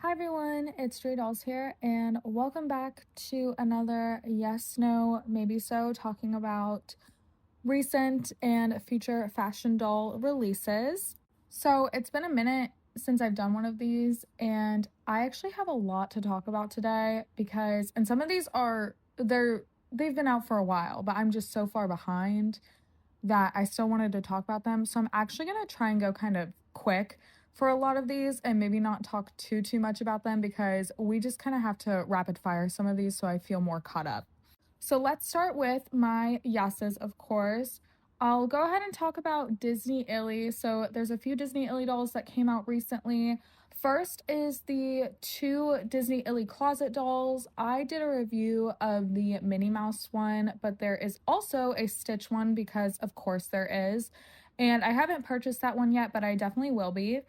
Hi everyone, it's drearydolls here, and welcome back to another Yes, No, Maybe So, talking about recent and future fashion doll releases. So it's been a minute since I've done one of these, and I actually have a lot to talk about today and some of these they've been out for a while, but I'm just so far behind that I still wanted to talk about them. So I'm actually going to try and go kind of quick for a lot of these and maybe not talk too much about them because we just kind of have to rapid fire some of these so I feel more caught up. So let's start with my yeses, of course. I'll go ahead and talk about Disney Illy. So there's a few Disney Illy dolls that came out recently. First is the two Disney Illy closet dolls. I did a review of the Minnie Mouse one, but there is also a Stitch one because, of course, there is. And I haven't purchased that one yet, but I definitely will be.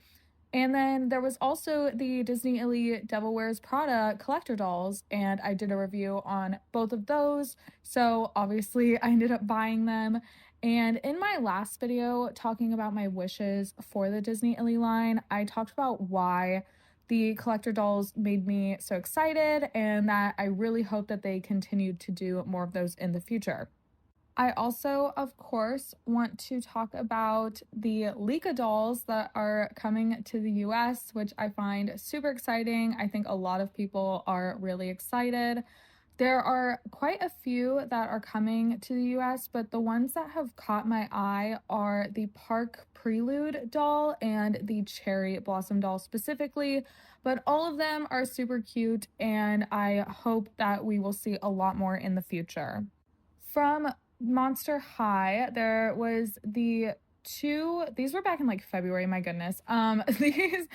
And then there was also the Disney Illy Devil Wears Prada collector dolls, and I did a review on both of those. So obviously, I ended up buying them. And in my last video, talking about my wishes for the Disney Illy line, I talked about why the collector dolls made me so excited and that I really hope that they continue to do more of those in the future. I also, of course, want to talk about the Leica dolls that are coming to the US, which I find super exciting. I think a lot of people are really excited. There are quite a few that are coming to the US, but the ones that have caught my eye are the Park Prelude doll and the Cherry Blossom doll specifically. But all of them are super cute, and I hope that we will see a lot more in the future. From Monster High, there was these were back in like February, my goodness. These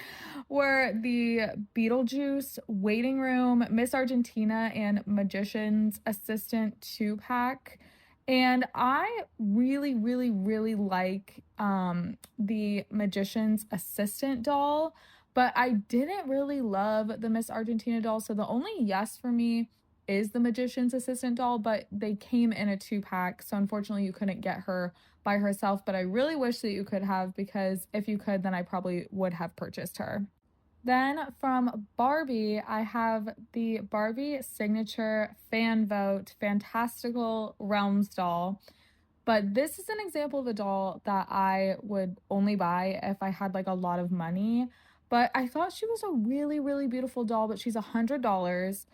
were the Beetlejuice Waiting Room, Miss Argentina, and Magician's Assistant 2-pack. And I really like the Magician's Assistant doll, but I didn't really love the Miss Argentina doll. So the only yes for me is the Magician's Assistant doll, but they came in a 2-pack, so unfortunately you couldn't get her by herself, but I really wish that you could have, because if you could, then I probably would have purchased her. Then from Barbie, I have the Barbie Signature Fan Vote Fantastical Realms doll. But this is an example of a doll that I would only buy if I had like a lot of money. But I thought she was a really beautiful doll, but she's $100.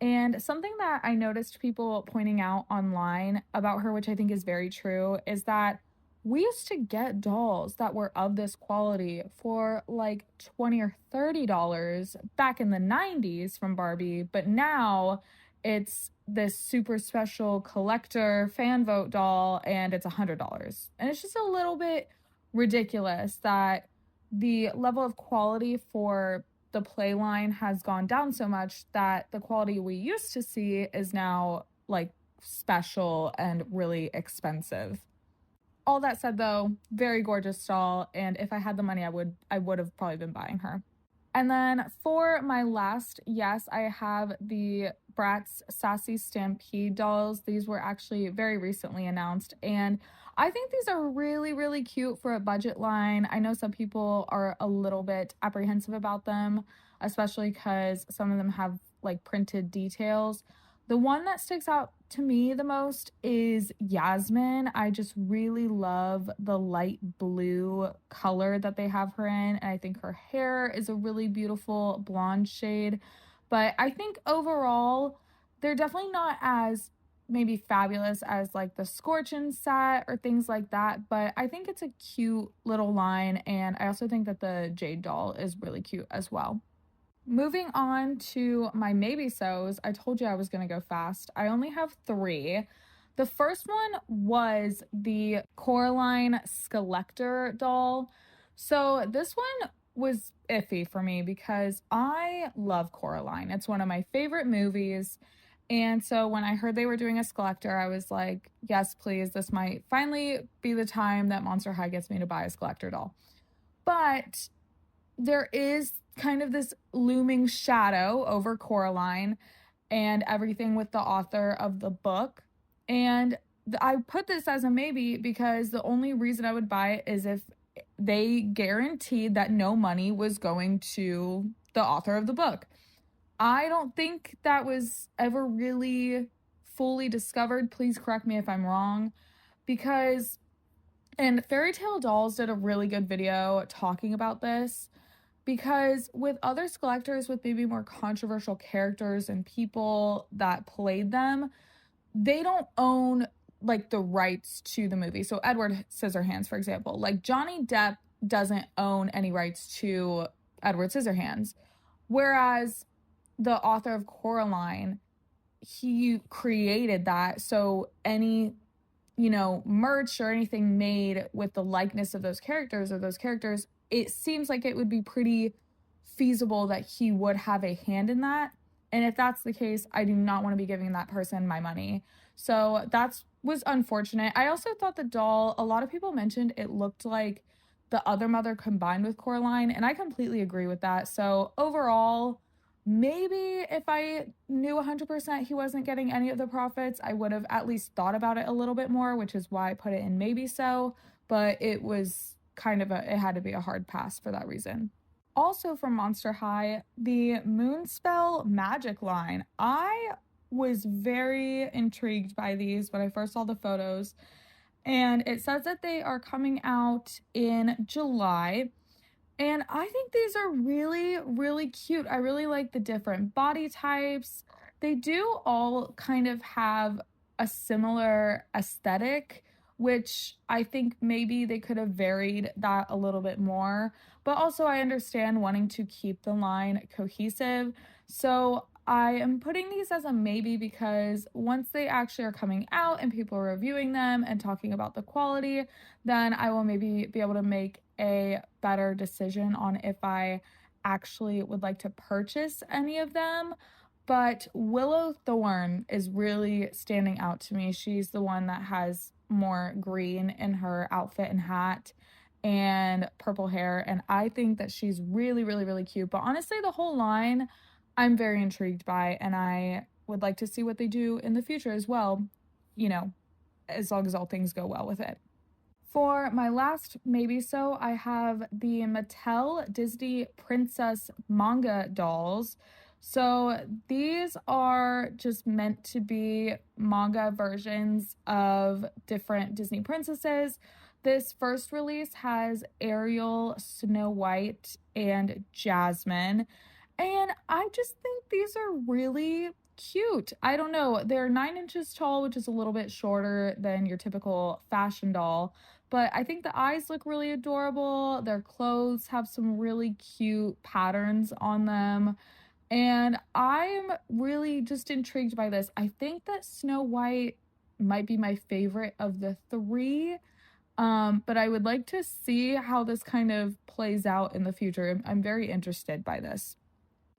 And something that I noticed people pointing out online about her, which I think is very true, is that we used to get dolls that were of this quality for like $20 or $30 back in the 90s from Barbie, but now it's this super special collector fan vote doll and it's $100. And it's just a little bit ridiculous that the level of quality for the play line has gone down so much that the quality we used to see is now like special and really expensive. All that said though, very gorgeous doll, and if I had the money I would have probably been buying her. And then for my last yes, I have the Bratz Sassy Stampede dolls. These were actually very recently announced, and I think these are really cute for a budget line. I know some people are a little bit apprehensive about them, especially because some of them have like printed details. The one that sticks out to me the most is Yasmin. I just really love the light blue color that they have her in, and I think her hair is a really beautiful blonde shade. But I think overall, they're definitely not as maybe fabulous as like the Scorchin set or things like that, but I think it's a cute little line, and I also think that the Jade doll is really cute as well. Moving on to my maybe so's, I told you I was going to go fast. I only have three. The first one was the Coraline Skeletor doll. So this one was iffy for me because I love Coraline. It's one of my favorite movies. And so when I heard they were doing a Skeletor, I was like, yes, please. This might finally be the time that Monster High gets me to buy a Skeletor doll. But there is kind of this looming shadow over Coraline and everything with the author of the book. And I put this as a maybe because the only reason I would buy it is if they guaranteed that no money was going to the author of the book. I don't think that was ever really fully discovered. Please correct me if I'm wrong, because and Fairy Tale Dolls did a really good video talking about this, because with other collectors with maybe more controversial characters and people that played them, they don't own like the rights to the movie. So Edward Scissorhands, for example, like Johnny Depp doesn't own any rights to Edward Scissorhands, whereas the author of Coraline, he created that. So any, merch or anything made with the likeness of those characters or those characters, it seems like it would be pretty feasible that he would have a hand in that. And if that's the case, I do not want to be giving that person my money. So that was unfortunate. I also thought the doll, a lot of people mentioned it looked like the other mother combined with Coraline, and I completely agree with that. So overall, maybe if I knew 100% he wasn't getting any of the profits, I would have at least thought about it a little bit more, which is why I put it in maybe so. But it was it had to be a hard pass for that reason. Also from Monster High, the Moonspell Magic line. I was very intrigued by these when I first saw the photos. And it says that they are coming out in July. And I think these are really, really cute. I really like the different body types. They do all kind of have a similar aesthetic, which I think maybe they could have varied that a little bit more. But also, I understand wanting to keep the line cohesive. So I am putting these as a maybe, because once they actually are coming out and people are reviewing them and talking about the quality, then I will maybe be able to make a better decision on if I actually would like to purchase any of them. But Willow Thorne is really standing out to me. She's the one that has more green in her outfit and hat and purple hair, and I think that she's really, really, really cute. But honestly, the whole line I'm very intrigued by, and I would like to see what they do in the future as well, as long as all things go well with it. For my last maybe so, I have the Mattel Disney Princess manga dolls. So these are just meant to be manga versions of different Disney princesses. This first release has Ariel, Snow White, and Jasmine. And I just think these are really cute. I don't know. They're 9 inches tall, which is a little bit shorter than your typical fashion doll. But I think the eyes look really adorable. Their clothes have some really cute patterns on them. And I'm really just intrigued by this. I think that Snow White might be my favorite of the three. But I would like to see how this kind of plays out in the future. I'm very interested by this.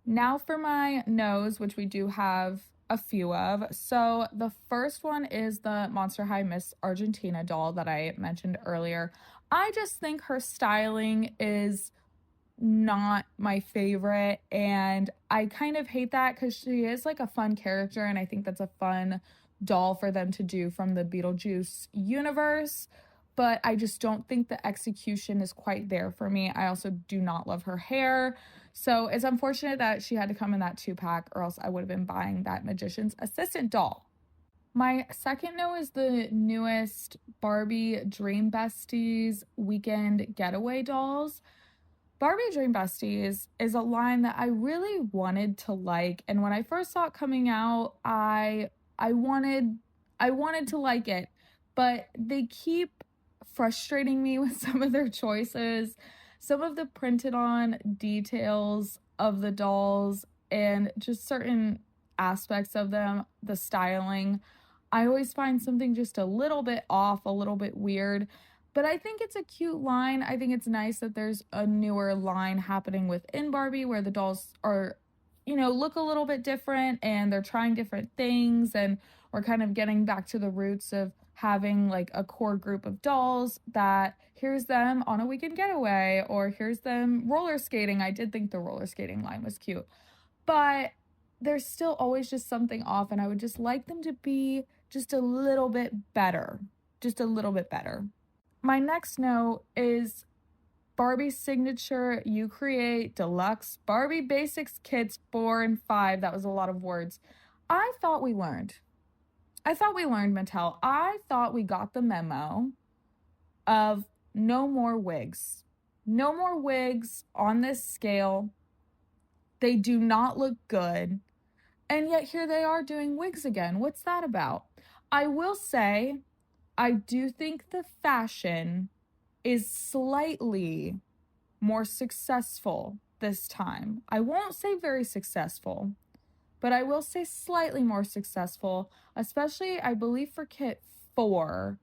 Now for my nose, which we do have a few of. So the first one is the Monster High Miss Argentina doll that I mentioned earlier. I just think her styling is not my favorite, and I kind of hate that because she is like a fun character, and I think that's a fun doll for them to do from the Beetlejuice universe. But I just don't think the execution is quite there for me. I also do not love her hair. So it's unfortunate that she had to come in that 2-pack, or else I would have been buying that Magician's Assistant doll. My second no is the newest Barbie Dream Besties Weekend Getaway dolls. Barbie Dream Besties is a line that I really wanted to like, and when I first saw it coming out, I wanted to like it, but they keep frustrating me with some of their choices. Some of the printed on details of the dolls and just certain aspects of them, the styling, I always find something just a little bit off, a little bit weird. But I think it's a cute line. I think it's nice that there's a newer line happening within Barbie where the dolls are, look a little bit different and they're trying different things, and we're kind of getting back to the roots of having like a core group of dolls that here's them on a weekend getaway, or here's them roller skating. I did think the roller skating line was cute, but there's still always just something off, and I would just like them to be just a little bit better. Just a little bit better. My next note is Barbie Signature, You Create, Deluxe, Barbie Basics Kits 4 and 5. That was a lot of words. I thought we learned. Mattel. I thought we got the memo of no more wigs. No more wigs on this scale. They do not look good. And yet here they are doing wigs again. What's that about? I will say, I do think the fashion is slightly more successful this time. I won't say very successful, but I will say slightly more successful, especially I believe for kit 4.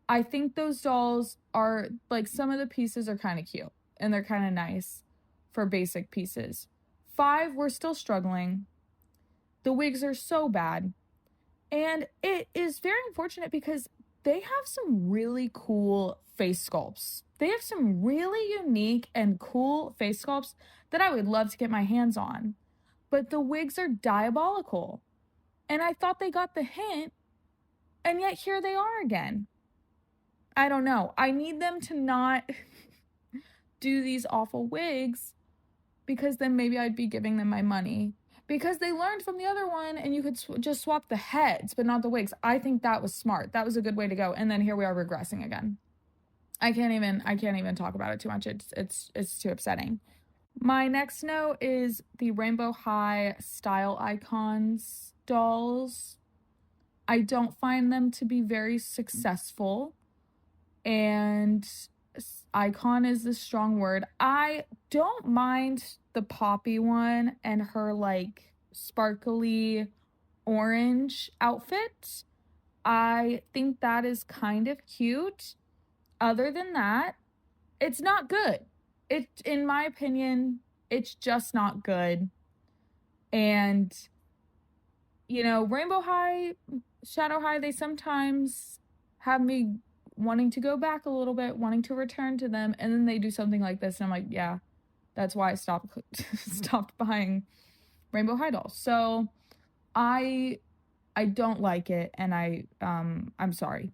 I think those dolls are like, some of the pieces are kind of cute and they're kind of nice for basic pieces. 5, we're still struggling. The wigs are so bad. And it is very unfortunate because they have some really cool face sculpts. They have some really unique and cool face sculpts that I would love to get my hands on. But the wigs are diabolical. And I thought they got the hint, and yet here they are again. I don't know. I need them to not do these awful wigs, because then maybe I'd be giving them my money. Because they learned from the other one and you could just swap the heads, but not the wigs. I think that was smart. That was a good way to go. And then here we are regressing again. I can't even talk about it too much. It's too upsetting. My next note is the Rainbow High Style Icons dolls. I don't find them to be very successful. And icon is the strong word. I don't mind the Poppy one and her like sparkly orange outfit. I think that is kind of cute. Other than that, it's not good. In my opinion, it's just not good. And Rainbow High, Shadow High, they sometimes have me wanting to go back a little bit, wanting to return to them, and then they do something like this, and I'm like, yeah, that's why I stopped buying Rainbow High dolls. So I don't like it, and I'm sorry.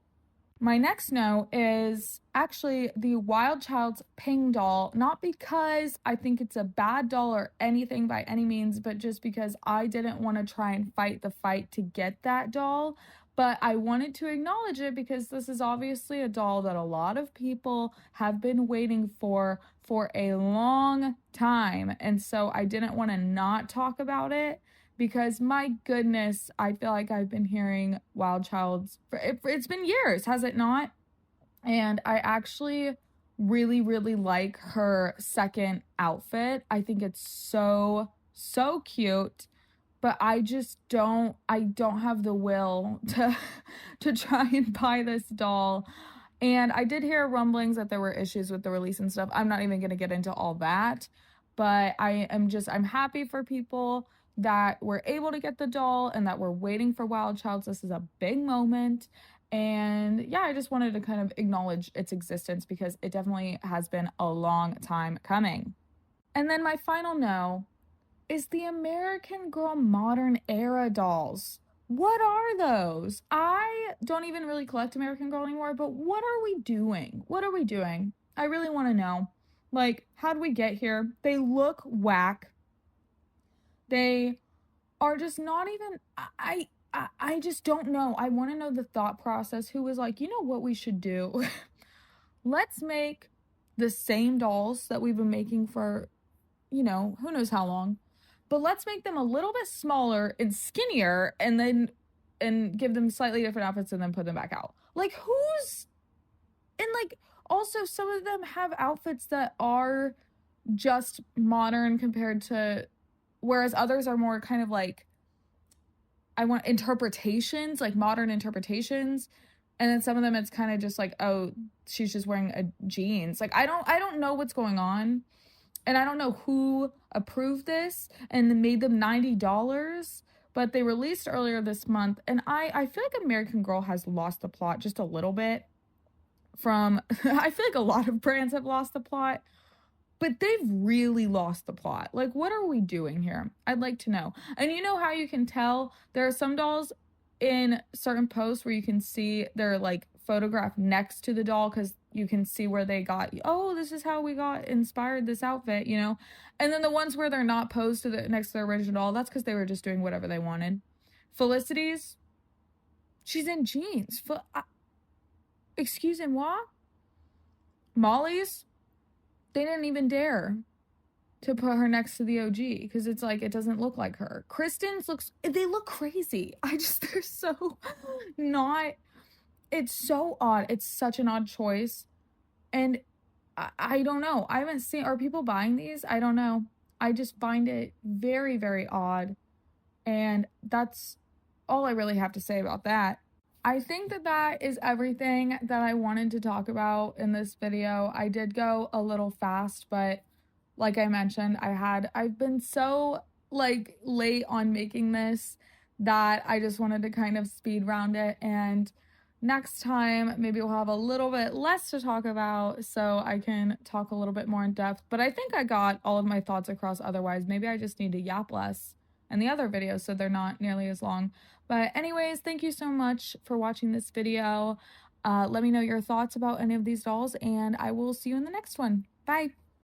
My next note is actually the Wild Child's Ping doll, not because I think it's a bad doll or anything by any means, but just because I didn't want to try and fight the fight to get that doll. But I wanted to acknowledge it because this is obviously a doll that a lot of people have been waiting for a long time. And so I didn't want to not talk about it, because my goodness, I feel like I've been hearing Wild Child's it's been years, has it not? And I actually really, really like her second outfit. I think it's so cute. But I don't have the will to try and buy this doll. And I did hear rumblings that there were issues with the release and stuff. I'm not even going to get into all that. But I'm happy for people that were able to get the doll and that were waiting for Wild Childs. This is a big moment. And yeah, I just wanted to kind of acknowledge its existence because it definitely has been a long time coming. And then my final no is the American Girl Modern Era dolls. What are those? I don't even really collect American Girl anymore, but what are we doing? I really want to know. Like, how did we get here? They look whack. They are just not even, I just don't know. I want to know the thought process. Who was like, you know what we should do? Let's make the same dolls that we've been making for, who knows how long. But let's make them a little bit smaller and skinnier and give them slightly different outfits and then put them back out. Like, and like, also some of them have outfits that are just modern compared to, whereas others are more kind of like, I want interpretations, like modern interpretations. And then some of them, it's kind of just like, oh, she's just wearing a jeans. Like, I don't know what's going on. And I don't know who approved this and made them $90, but they released earlier this month. And I feel like American Girl has lost the plot just a little bit from, I feel like a lot of brands have lost the plot, but they've really lost the plot. Like, what are we doing here? I'd like to know. And you know how you can tell? There are some dolls in certain posts where you can see they're like photographed next to the doll because you can see where they got, oh, this is how we got inspired this outfit, you know? And then the ones where they're not posed next to the original doll, that's because they were just doing whatever they wanted. Felicity's, she's in jeans. Excusez-moi? Molly's, they didn't even dare to put her next to the OG because it's like, it doesn't look like her. Kristen's they look crazy. They're so not, it's so odd. It's such an odd choice. And I don't know. I haven't seen, are people buying these? I don't know. I just find it very, very odd. And that's all I really have to say about that. I think that is everything that I wanted to talk about in this video. I did go a little fast, but like I mentioned, I've been so like late on making this that I just wanted to kind of speed round it, and next time maybe we'll have a little bit less to talk about so I can talk a little bit more in depth. But I think I got all of my thoughts across otherwise. Maybe I just need to yap less in the other videos so they're not nearly as long. But anyways, thank you so much for watching this video. Let me know your thoughts about any of these dolls, and I will see you in the next one. Bye!